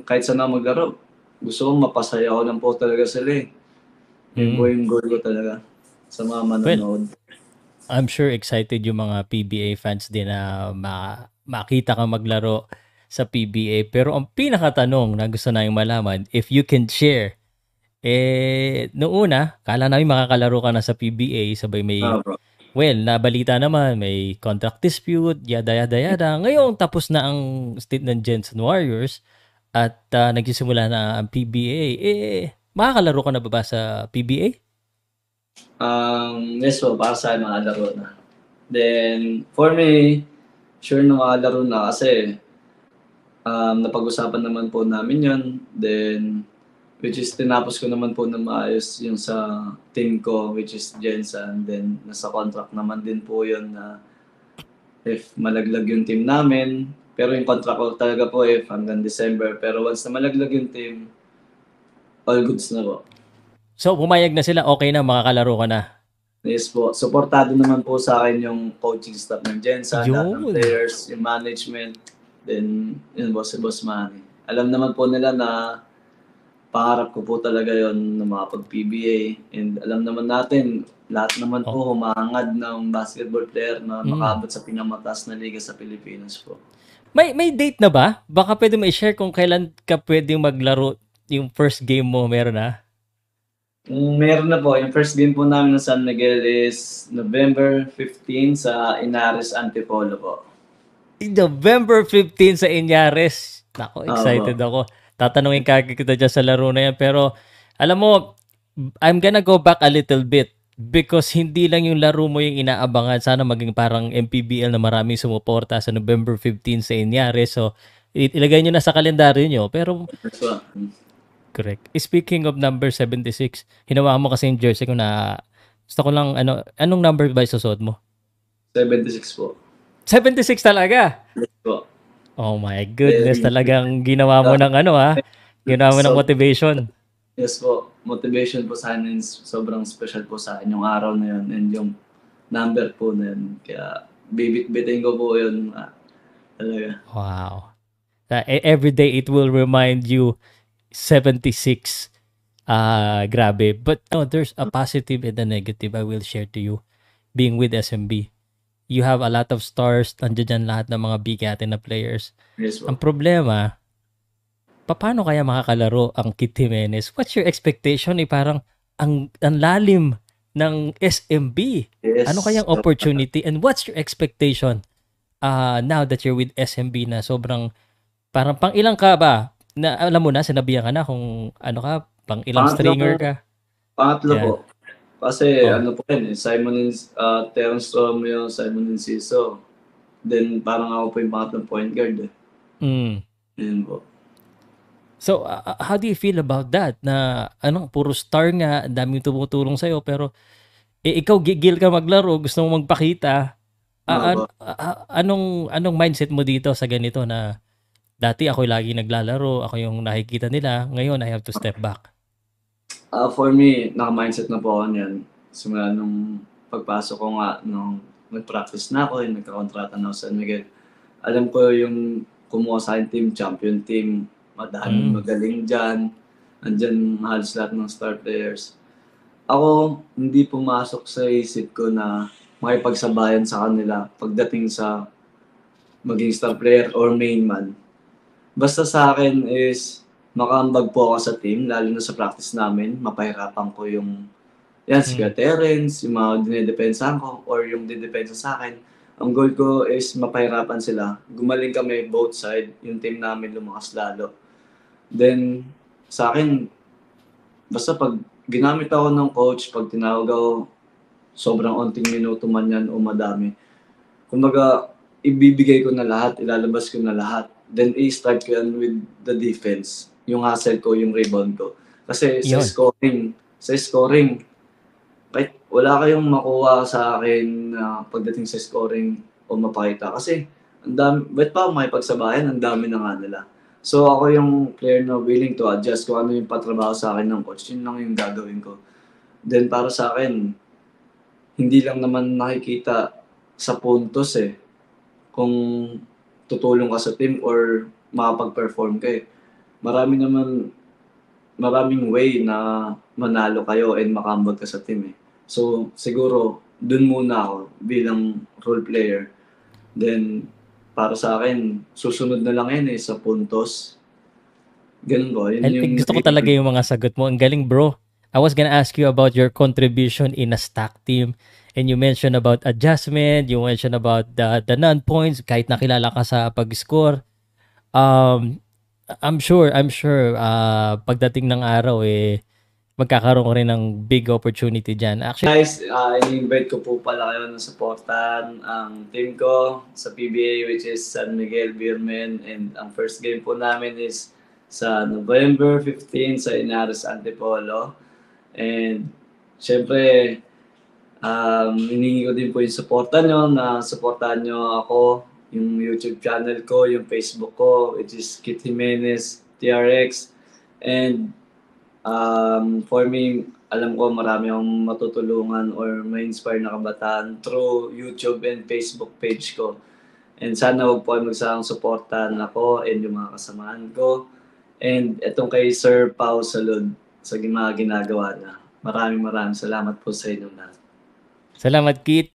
kahit saan ako maglaro, gusto ko mapasaya ko lang po talaga sila eh. Yun po yung goal ko talaga sa mga Well, manonood. I'm sure excited yung mga PBA fans din na makita ka maglaro sa PBA. Pero ang pinakatanong na gusto namin malaman, if you can share, noong una, kala namin makakalaro ka na sa PBA, sabay may, Bro. well, nabalita naman, may contract dispute, yada yada yada. Ngayon, tapos na ang state ng Jensen Warriors at nagsisimula na ang PBA. Makakalaro ka na ba sa PBA? Yes po, para sa mga laro na. Then, for me, sure na makalaro na kasi napag-usapan naman po namin yun. Then, which is tinapos ko naman po na maayos yung sa team ko, which is Jensen. Then, nasa contract naman din po yun na if malaglag yung team namin. Pero yung contract ko talaga po if hanggang December. Pero once na malaglag yung team, all goods na po. So, pumayag na sila, okay na, makakalaro ka na. Yes po. Supportado naman po sa akin yung coaching staff ng Jensen, lahat ng Yun. players, yung management, then yun boss, si Boss Manny. Alam naman po nila na pangarap ko po talaga yon na makapag-PBA. And alam naman natin, lahat naman po humahangad ng basketball player na makaabot sa pinamataas na liga sa Pilipinas po. May date na ba? Baka pwede mo i-share kung kailan ka pwedeng maglaro yung first game mo, meron na? Meron na po. Yung first game po namin ng San Miguel is November 15 sa Inares Antipolo po. November 15 sa Inyares. Nako, excited ako. Tatanungin kita dyan sa laro na yan. Pero, alam mo, I'm gonna go back a little bit because hindi lang yung laro mo yung inaabangan. Sana maging parang MPBL na maraming sumuporta sa November 15 sa Inyares. So, ilagay nyo na sa kalendaryo nyo. Pero, correct. Speaking of number 76, hinawakan mo kasi yung jersey ko na gusto ko lang, anong number ba yung susot mo? 76 po. 76 talaga? Yes po. Oh my goodness, talagang ginawa mo ng ginawa mo ng motivation. Yes po, motivation po sa akin, sobrang special po sa akin yung araw na yun and yung number po na yun. Kaya bibit-bitin ko po yun. Talaga. Wow. Every day it will remind you 76. Grabe. But no, there's a positive and a negative I will share to you being with SMB. You have a lot of stars, nandiyan dyan lahat ng mga bigatin na players. Yes, ang problema, paano kaya makakalaro ang Kid Jimenez? What's your expectation? Parang ang lalim ng SMB. Yes. Ano kayang opportunity? And what's your expectation now that you're with SMB na sobrang, parang pang ilang ka ba? Na, alam mo na, sinabihan ka na kung ano ka, pang ilang stringer ka? Pangatlo po. Kasi ano po yun, Simon and Terence Romeo, Simon and Ciso. Then parang ako po yung pangatlong point guard. Yun po. So, how do you feel about that? Na puro star nga, daming tumutulong sa'yo, pero ikaw gigil ka maglaro, gusto mo magpakita. Anong mindset mo dito sa ganito na dati ako lagi naglalaro, ako yung nakikita nila, ngayon I have to step back? For me, naka-mindset na po ako niyan. Simula nung pagpasok ko nga, nung nag-practice na ako, yung nagkakontrata na ako sa San Miguel. Alam ko yung kumuha sa akin team, champion team, madaming magaling dyan. Andyan halos lahat ng star players. Ako, hindi pumasok sa isip ko na makipagsabayan sa kanila pagdating sa maging star player or main man. Basta sa akin is makaambag po ako sa team, lalo na sa practice namin, mapahirapan ko yung si Terence, yung mga dinedepensahan ko, or yung didepensa sa akin. Ang goal ko is mapahirapan sila. Gumaling kami both side, yung team namin lumakas lalo. Then, sa akin, basta pag ginamit ako ng coach, pag tinawag ako, sobrang onting minuto man yan o madami. Kumbaga, ibibigay ko na lahat, ilalabas ko na lahat. Then, i-start ko yan with the defense. Yung hustle ko, yung rebound ko. Kasi sa scoring, kahit wala kayong makuha sa akin na pagdating sa scoring o mapakita. Kasi, ang dami, ba't pa makipagsabayan? Ang dami na nga nila. So, ako yung player na willing to adjust kung ano yung patrabaho sa akin ng coach. Yun lang yung gagawin ko. Then, para sa akin, hindi lang naman nakikita sa puntos kung tutulong ka sa team or makapag-perform ka marami naman maraming way na manalo kayo and makambag ka sa team eh. So, siguro, dun muna ako bilang role player. Then, para sa akin, susunod na lang yan eh, sa puntos. Ganun ko, yun yung Gusto ko aim ko. talaga yung mga sagot mo. Ang galing, bro. I was gonna ask you about your contribution in a stack team. And you mentioned about adjustment, you mentioned about the non-points, kahit nakilala ka sa pag-score. Um, I'm sure, pagdating ng araw, magkakaroon ko rin ng big opportunity dyan. Actually, Guys, ini-invite ko po pala kayo na supportan ang team ko sa PBA, which is San Miguel Beermen, and ang first game po namin is sa November 15 sa Inares Antipolo. And syempre, hiningi ko din po yung supportan nyo, na supportan nyo ako, yung YouTube channel ko, yung Facebook ko, which is Kit Jimenez TRX. And for me, alam ko marami akong matutulungan or ma-inspire na kabataan through YouTube and Facebook page ko. And sana huwag po kayo magsawang supportan ako and yung mga kasamahan ko. And etong kay Sir Pao Salud sa mga ginagawa niya. Maraming salamat po sa inyo lahat. salamat, Kit.